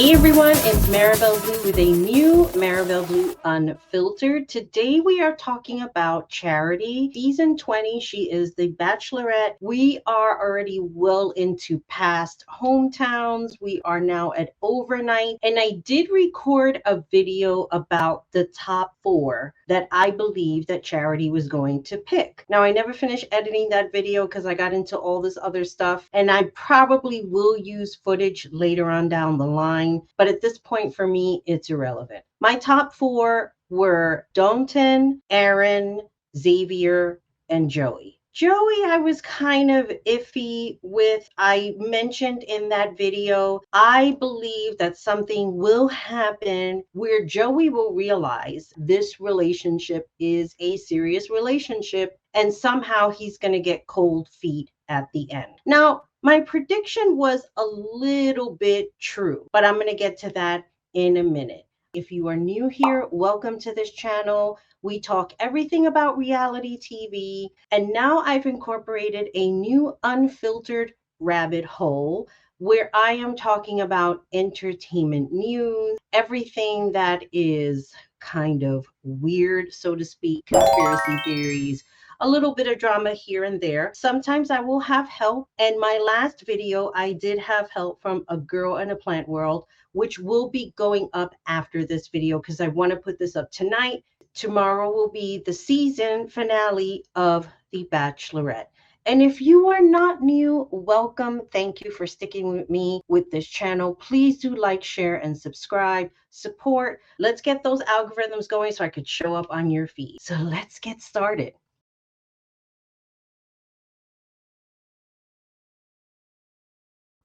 Hey everyone, it's Maribel Blue with a new Maribel Blue Unfiltered. Today we are talking about Charity. Season 20, she is the Bachelorette. We are already well into past hometowns. We are now at overnight. And I did record a video about the top 4 that I believe that Charity was going to pick. Now, I never finished editing that video because I got into all this other stuff. And I probably will use footage later on down the line. But at this point, for me, it's irrelevant. My top 4 were Dalton, Aaron, Xavier, and Joey. Joey, I was kind of iffy with. I mentioned in that video, I believe that something will happen where Joey will realize this relationship is a serious relationship and somehow he's going to get cold feet at the end. Now, my prediction was a little bit true, but I'm going to get to that in a minute. If you are new here, welcome to this channel. We talk everything about reality TV, and now I've incorporated a new Unfiltered Rabbit Hole where I am talking about entertainment news, everything that is kind of weird, so to speak, conspiracy theories, a little bit of drama here and there. Sometimes I will have help. And my last video, I did have help from a girl in a plant world, which will be going up after this video because I want to put this up tonight. Tomorrow will be the season finale of The Bachelorette. And if you are not new, welcome. Thank you for sticking with me with this channel. Please do like, share, and subscribe. Support. Let's get those algorithms going so I could show up on your feed. So let's get started.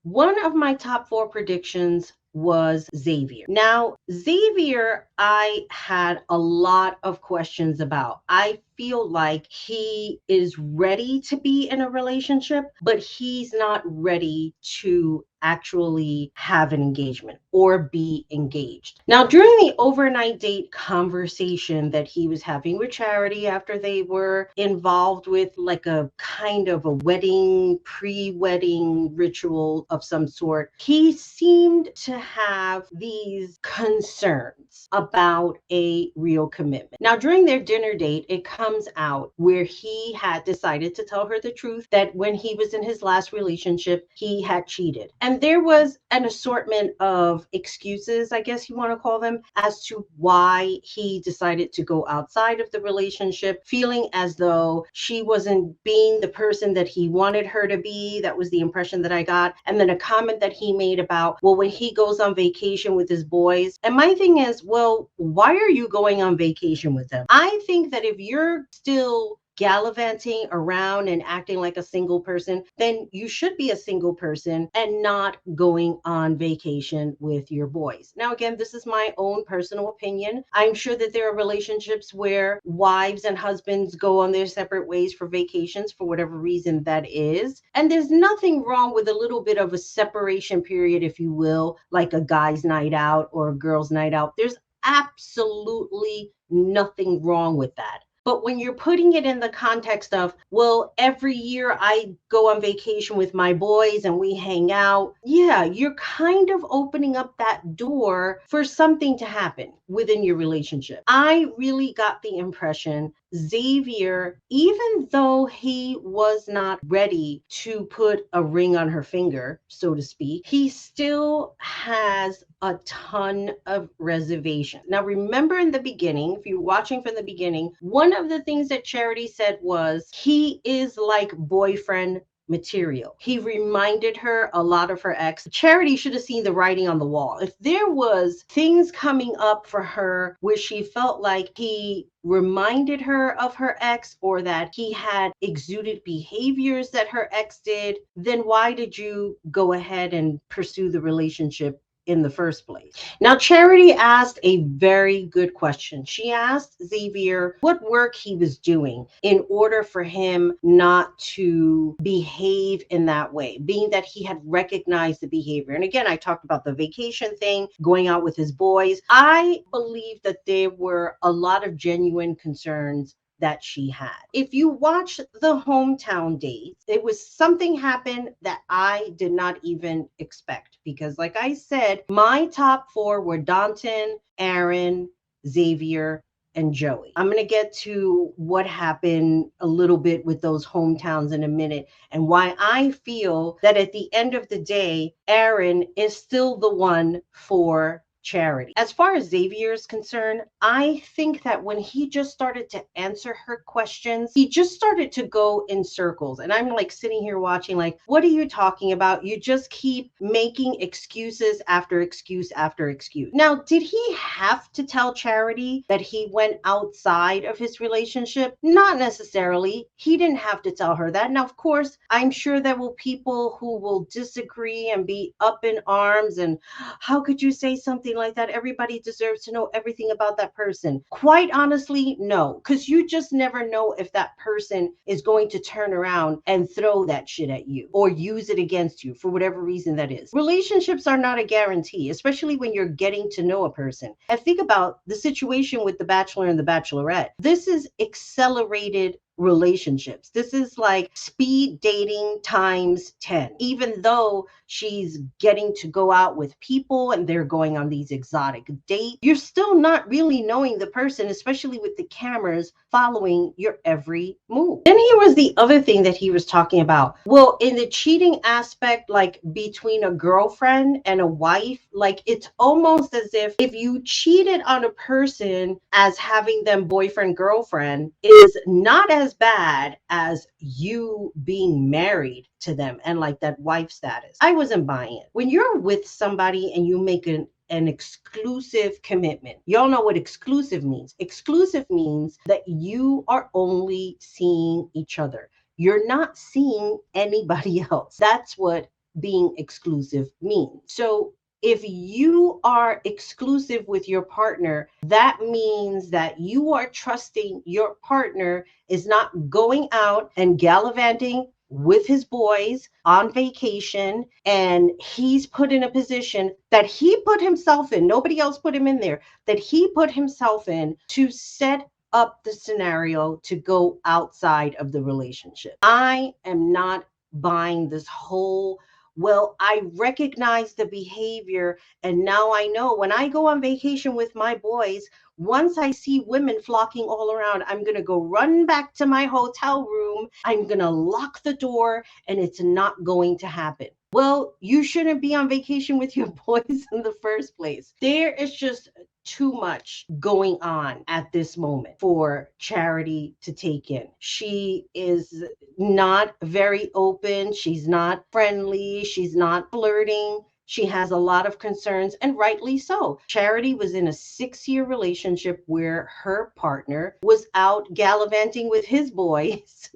One of my top 4 predictions was Xavier. Now, Xavier, I had a lot of questions about. I feel like he is ready to be in a relationship, but he's not ready to actually have an engagement or be engaged. Now, during the overnight date conversation that he was having with Charity after they were involved with like a kind of a wedding, pre-wedding ritual of some sort, he seemed to have these concerns about a real commitment. Now, during their dinner date, it comes out where he had decided to tell her the truth that when he was in his last relationship, he had cheated. And there was an assortment of excuses, I guess you want to call them, as to why he decided to go outside of the relationship, feeling as though she wasn't being the person that he wanted her to be. That was the impression that I got. And then a comment that he made about, well, when he goes on vacation with his boys. And my thing is, well, why are you going on vacation with them? I think that if you're still gallivanting around and acting like a single person, then you should be a single person and not going on vacation with your boys. Now, again, this is my own personal opinion. I'm sure that there are relationships where wives and husbands go on their separate ways for vacations for whatever reason that is. And there's nothing wrong with a little bit of a separation period, if you will, like a guy's night out or a girl's night out. There's absolutely nothing wrong with that. But when you're putting it in the context of, well, every year I go on vacation with my boys and we hang out, yeah, you're kind of opening up that door for something to happen within your relationship. I really got the impression Xavier, even though he was not ready to put a ring on her finger, so to speak, he still has a ton of reservation. Now, remember in the beginning, if you're watching from the beginning, one of the things that Charity said was he is like boyfriend material. He reminded her a lot of her ex. Charity should have seen the writing on the wall. If there was things coming up for her where she felt like he reminded her of her ex or that he had exuded behaviors that her ex did, then why did you go ahead and pursue the relationship in the first place? Now, Charity asked a very good question. She asked Xavier what work he was doing in order for him not to behave in that way, being that he had recognized the behavior. And again, I talked about the vacation thing, going out with his boys. I believe that there were a lot of genuine concerns that she had. If you watch the hometown dates, it was something happened that I did not even expect because, like I said, my top four were Danton, Aaron, Xavier, and Joey. I'm going to get to what happened a little bit with those hometowns in a minute and why I feel that at the end of the day, Aaron is still the one for Charity. As far as Xavier is concerned, I think that when he just started to answer her questions, he just started to go in circles. And I'm like sitting here watching, like, what are you talking about? You just keep making excuses after excuse after excuse. Now, did he have to tell Charity that he went outside of his relationship? Not necessarily. He didn't have to tell her that. Now, of course, I'm sure there will people who will disagree and be up in arms and how could you say something like that? Everybody deserves to know everything about that person. Quite honestly, no, because you just never know if that person is going to turn around and throw that shit at you or use it against you for whatever reason that is. Relationships are not a guarantee, especially when you're getting to know a person. And think about the situation with the Bachelor and the Bachelorette. This is accelerated relationships. This is like speed dating times 10. Even though she's getting to go out with people and they're going on these exotic dates, you're still not really knowing the person, especially with the cameras following your every move. Then here was the other thing that he was talking about. Well, in the cheating aspect, like between a girlfriend and a wife, like it's almost as if you cheated on a person as having them boyfriend, girlfriend is not as bad as you being married to them and like that wife status. I wasn't buying it. When you're with somebody and you make an exclusive commitment. Y'all know what exclusive means. Exclusive means that you are only seeing each other. You're not seeing anybody else. That's what being exclusive means. So if you are exclusive with your partner, that means that you are trusting your partner is not going out and gallivanting with his boys on vacation, and he's put in a position that he put himself in, nobody else put him in there, that he put himself in to set up the scenario to go outside of the relationship. I am not buying this whole, well, I recognize the behavior and now I know when I go on vacation with my boys, once I see women flocking all around, I'm going to go run back to my hotel room. I'm going to lock the door and it's not going to happen. Well, you shouldn't be on vacation with your boys in the first place. There is just too much going on at this moment for Charity to take in. She is not very open. She's not friendly. She's not flirting. She has a lot of concerns, and rightly so. Charity was in a 6-year relationship where her partner was out gallivanting with his boys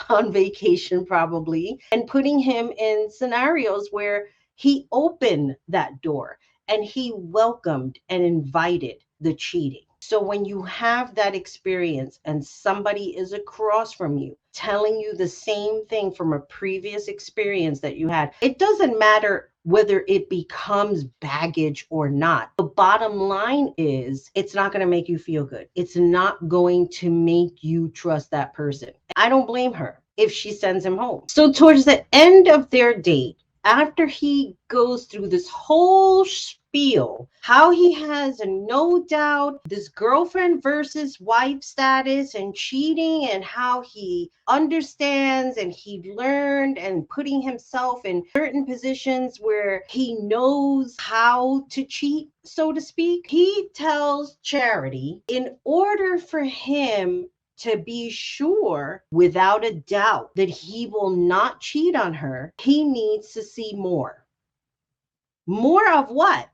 on vacation, probably, and putting him in scenarios where he opened that door and he welcomed and invited the cheating. So when you have that experience and somebody is across from you telling you the same thing from a previous experience that you had, it doesn't matter whether it becomes baggage or not. The bottom line is it's not going to make you feel good. It's not going to make you trust that person. I don't blame her if she sends him home. So towards the end of their date, after he goes through this whole spiel, how he has no doubt this girlfriend versus wife status and cheating, and how he understands and he learned and putting himself in certain positions where he knows how to cheat, so to speak, he tells Charity in order for him to be sure without a doubt that he will not cheat on her, he needs to see more. More of what?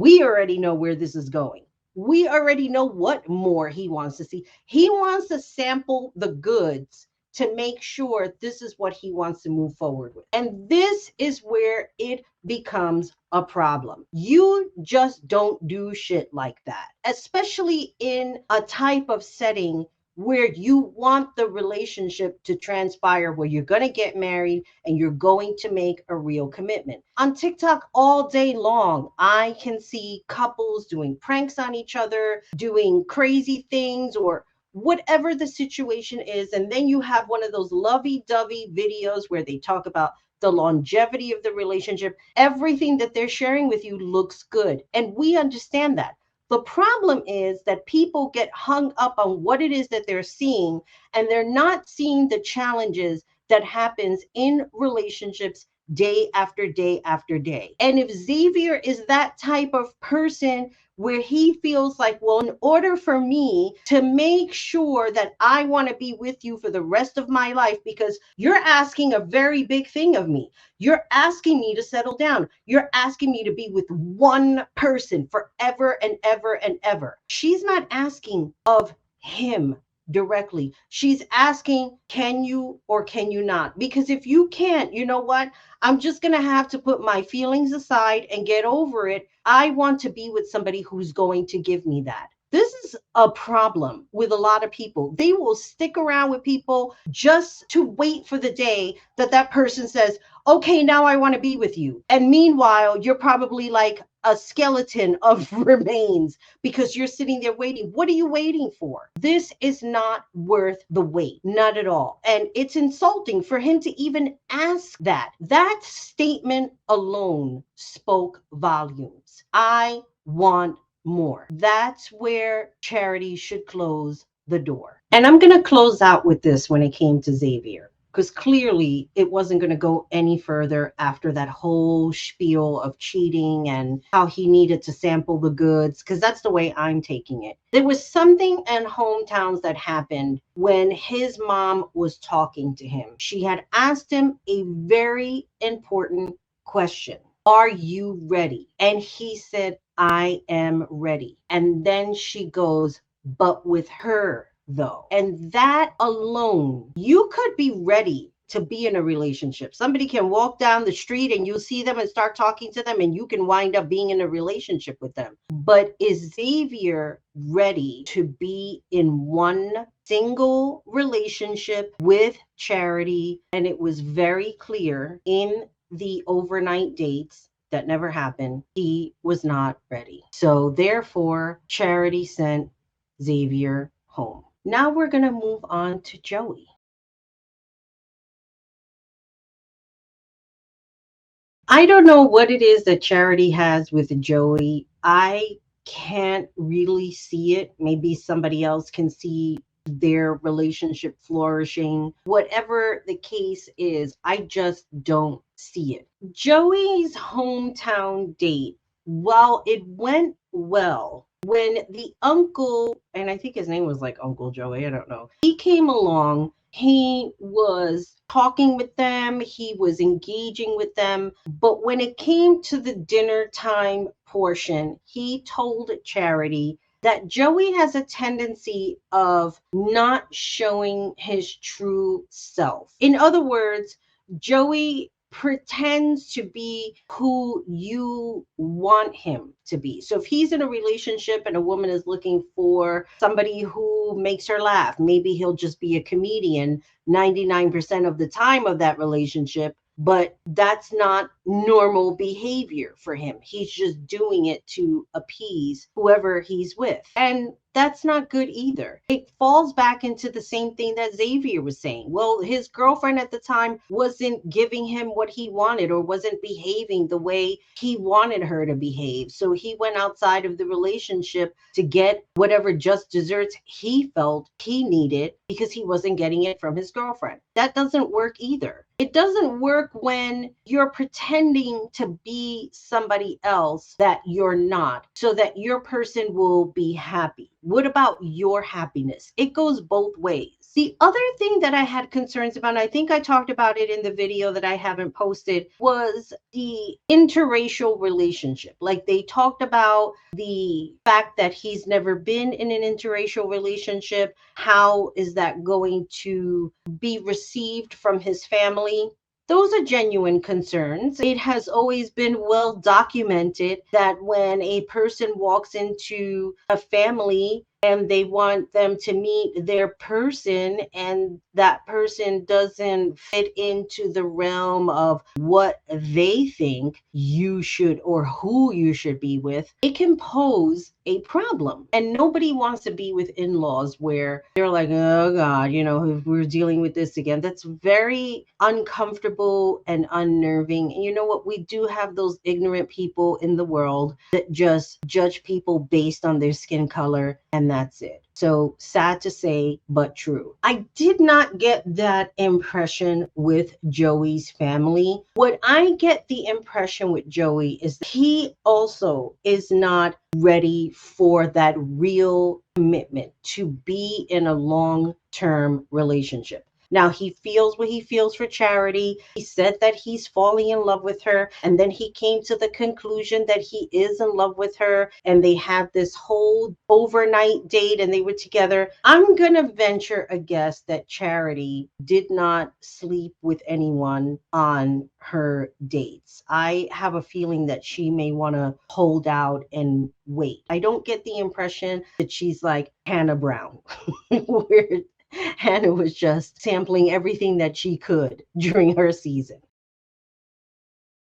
We already know where this is going. We already know what more he wants to see. He wants to sample the goods to make sure this is what he wants to move forward with. And this is where it becomes a problem. You just don't do shit like that, especially in a type of setting where you want the relationship to transpire, where you're going to get married and you're going to make a real commitment. On TikTok all day long, I can see couples doing pranks on each other, doing crazy things, or whatever the situation is. And then you have one of those lovey-dovey videos where they talk about the longevity of the relationship. Everything that they're sharing with you looks good. And we understand that. The problem is that people get hung up on what it is that they're seeing, and they're not seeing the challenges that happens in relationships day after day after day. And if Xavier is that type of person where he feels like, well, in order for me to make sure that I want to be with you for the rest of my life, because you're asking a very big thing of me. You're asking me to settle down. You're asking me to be with one person forever and ever and ever. She's not asking of him directly. She's asking, can you or can you not? Because if you can't, you know what? I'm just going to have to put my feelings aside and get over it. I want to be with somebody who's going to give me that. This is a problem with a lot of people. They will stick around with people just to wait for the day that that person says, okay, now I want to be with you. And meanwhile, you're probably like a skeleton of remains because you're sitting there waiting. What are you waiting for? This is not worth the wait, not at all. And it's insulting for him to even ask that. That statement alone spoke volumes. I want more. That's where Charity should close the door. And I'm going to close out with this when it came to Xavier, because clearly it wasn't going to go any further after that whole spiel of cheating and how he needed to sample the goods, because that's the way I'm taking it. There was something in hometowns that happened when his mom was talking to him. She had asked him a very important question. Are you ready? And he said, I am ready. And then she goes, but with her though. And that alone, you could be ready to be in a relationship. Somebody can walk down the street and you'll see them and start talking to them, and you can wind up being in a relationship with them. But is Xavier ready to be in one single relationship with Charity? And it was very clear in the overnight dates that never happened. He was not ready. So therefore, Charity sent Xavier home. Now we're going to move on to Joey. I don't know what it is that Charity has with Joey. I can't really see it. Maybe somebody else can see their relationship flourishing. Whatever the case is, I just don't see it. Joey's hometown date, while it went well, when the uncle, and I think his name was like Uncle Joey, I don't know, he came along, he was talking with them, he was engaging with them. But when it came to the dinner time portion, he told Charity that Joey has a tendency of not showing his true self. In other words, Joey pretends to be who you want him to be. So if he's in a relationship and a woman is looking for somebody who makes her laugh, maybe he'll just be a comedian 99% of the time of that relationship. But that's not normal behavior for him. He's just doing it to appease whoever he's with. And that's not good either. It falls back into the same thing that Xavier was saying. Well, his girlfriend at the time wasn't giving him what he wanted or wasn't behaving the way he wanted her to behave. So he went outside of the relationship to get whatever just desserts he felt he needed because he wasn't getting it from his girlfriend. That doesn't work either. It doesn't work when you're pretending to be somebody else that you're not so that your person will be happy. What about your happiness? It goes both ways. The other thing that I had concerns about, and I think I talked about it in the video that I haven't posted, was the interracial relationship. Like they talked about the fact that he's never been in an interracial relationship. How is that going to be received from his family? Those are genuine concerns. It has always been well documented that when a person walks into a family and they want them to meet their person, and that person doesn't fit into the realm of what they think you should or who you should be with, it can pose a problem. And nobody wants to be with in-laws where they're like, oh God, we're dealing with this again. That's very uncomfortable and unnerving. And you know what? We do have those ignorant people in the world that just judge people based on their skin color, and that's it. So sad to say, but true. I did not get that impression with Joey's family. What I get the impression with Joey is that he also is not ready for that real commitment to be in a long-term relationship. Now, he feels what he feels for Charity. He said that he's falling in love with her. And then he came to the conclusion that he is in love with her. And they had this whole overnight date and they were together. I'm going to venture a guess that Charity did not sleep with anyone on her dates. I have a feeling that she may want to hold out and wait. I don't get the impression that she's like Hannah Brown, where Hannah was just sampling everything that she could during her season.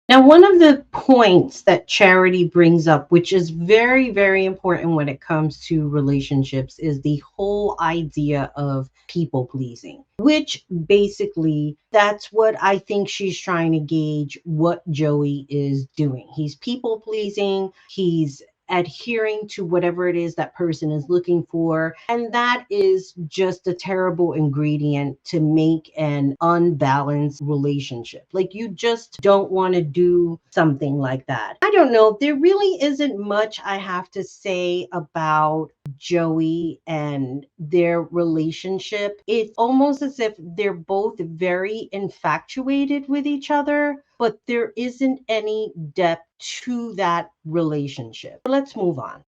Now, one of the points that Charity brings up, which is very, very important when it comes to relationships, is the whole idea of people pleasing, which basically that's what I think she's trying to gauge what Joey is doing. He's people pleasing. He's adhering to whatever it is that person is looking for. And that is just a terrible ingredient to make an unbalanced relationship. Like, you just don't want to do something like that. I don't know. There really isn't much I have to say about Joey and their relationship. It's almost as if they're both very infatuated with each other, but there isn't any depth to that relationship. Let's move on.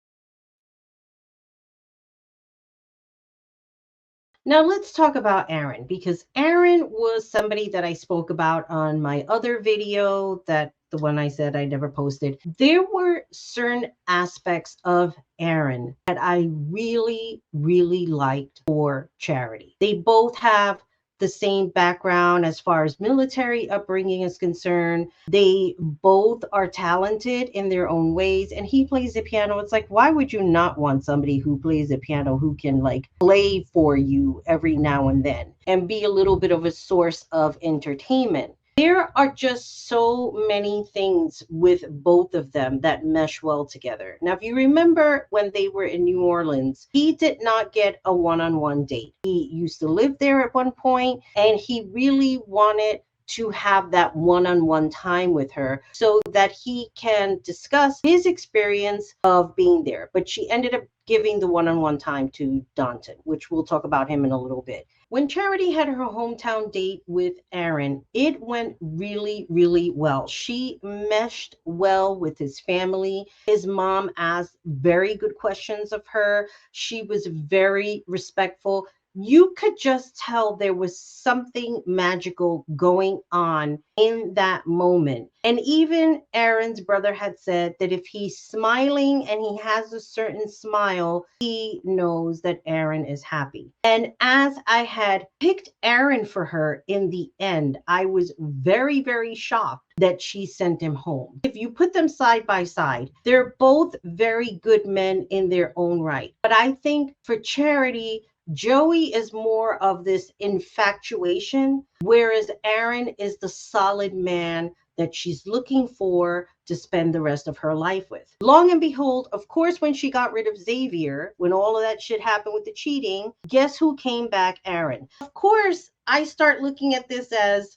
Now let's talk about Aaron, because Aaron was somebody that I spoke about on my other video, that the one I said I never posted. There were certain aspects of Aaron that I really, really liked for Charity. They both have the same background as far as military upbringing is concerned. They both are talented in their own ways, and he plays the piano. It's like, why would you not want somebody who plays the piano who can like play for you every now and then and be a little bit of a source of entertainment? There are just so many things with both of them that mesh well together. Now, if you remember when they were in New Orleans, he did not get a one-on-one date. He used to live there at one point, and he really wanted to have that one-on-one time with her so that he can discuss his experience of being there. But she ended up giving the one-on-one time to Danton, which we'll talk about him in a little bit. When Charity had her hometown date with Aaron, it went really, really well. She meshed well with his family. His mom asked very good questions of her. She was very respectful. You could just tell there was something magical going on in that moment. And even Aaron's brother had said that if he's smiling and he has a certain smile, he knows that Aaron is happy. And as I had picked Aaron for her in the end, I was very, very shocked that she sent him home. If you put them side by side, they're both very good men in their own right. But I think for Charity, Joey is more of this infatuation, whereas Aaron is the solid man that she's looking for to spend the rest of her life with. Long and behold, of course, when she got rid of Xavier, when all of that shit happened with the cheating, guess who came back? Aaron. Of course, I start looking at this as,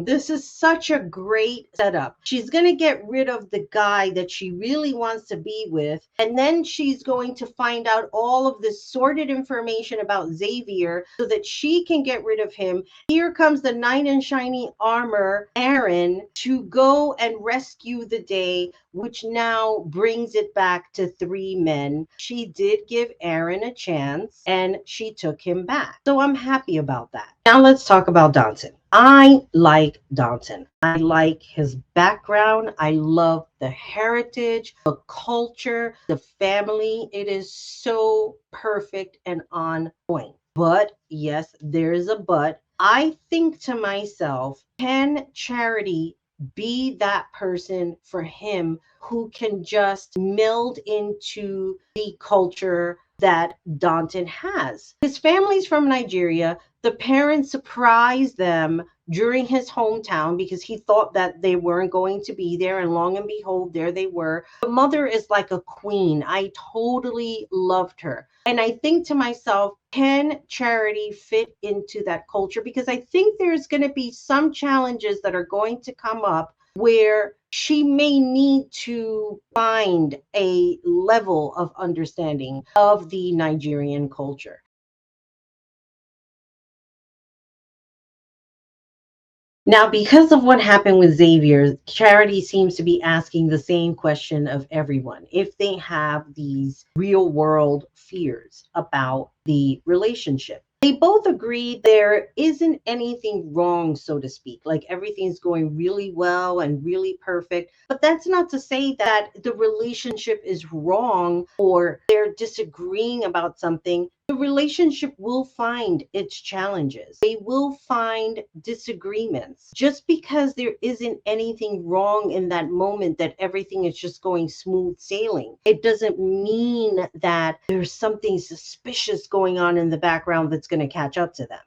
this is such a great setup. She's going to get rid of the guy that she really wants to be with, and then she's going to find out all of this sordid information about Xavier so that she can get rid of him. Here comes the knight in shiny armor, Aaron, to go and rescue the day, which now brings it back to 3 men. She did give Aaron a chance and she took him back. So I'm happy about that. Now let's talk about Danton. I like Downton. I like his background. I love the heritage, the culture, the family. It is so perfect and on point. But yes, there is a but. I think to myself, can Charity be that person for him who can just meld into the culture that Danton has? His family's from Nigeria. The parents surprised them during his hometown because he thought that they weren't going to be there. And long and behold, there they were. The mother is like a queen. I totally loved her. And I think to myself, can Charity fit into that culture? Because I think there's going to be some challenges that are going to come up where she may need to find a level of understanding of the Nigerian culture. Now, because of what happened with Xavier, Charity seems to be asking the same question of everyone if they have these real world fears about the relationship. They both agree there isn't anything wrong, so to speak, like everything's going really well and really perfect. But that's not to say that the relationship is wrong or they're disagreeing about something. The relationship will find its challenges. They will find disagreements. Just because there isn't anything wrong in that moment, that everything is just going smooth sailing, it doesn't mean that there's something suspicious going on in the background that's going to catch up to them.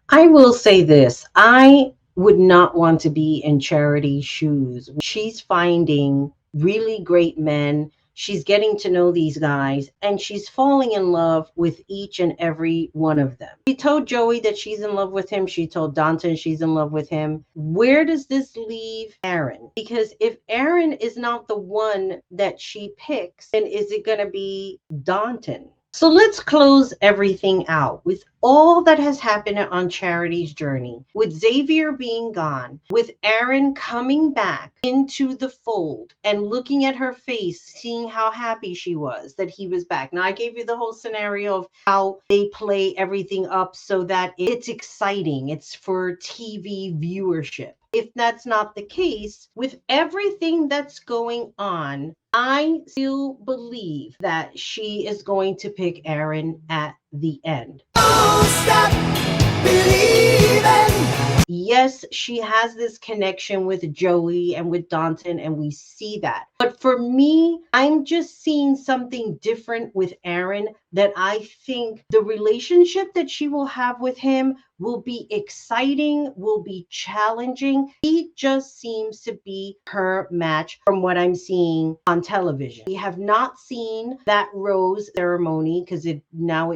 I will say this. I would not want to be in Charity's shoes. She's finding really great men. She's getting to know these guys and she's falling in love with each and every one of them. She told Joey that she's in love with him. She told Danton she's in love with him. Where does this leave Aaron? Because if Aaron is not the one that she picks, then is it going to be Danton? So let's close everything out with all that has happened on Charity's journey, with Xavier being gone, with Aaron coming back into the fold and looking at her face, seeing how happy she was that he was back. Now, I gave you the whole scenario of how they play everything up so that it's exciting. It's for TV viewership. If that's not the case, with everything that's going on, I still believe that she is going to pick Aaron at the end. Don't stop believing. Yes, she has this connection with Joey and with Danton, and we see that. But for me, I'm just seeing something different with Aaron, that I think the relationship that she will have with him will be exciting, will be challenging. He just seems to be her match from what I'm seeing on television. We have not seen that rose ceremony because it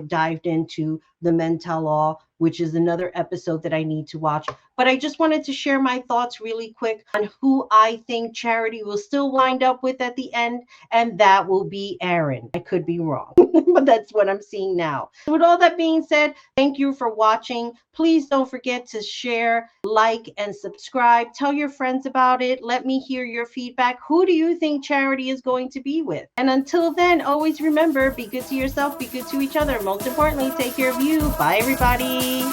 dived into the men tell all, which is another episode that I need to watch. But I just wanted to share my thoughts really quick on who I think Charity will still wind up with at the end, and that will be Aaron. I could be wrong, but that's what I'm seeing now. So with all that being said, thank you for watching. Please don't forget to share, like, and subscribe. Tell your friends about it. Let me hear your feedback. Who do you think Charity is going to be with? And until then, always remember, be good to yourself, be good to each other. Most importantly, take care of you. Bye, everybody.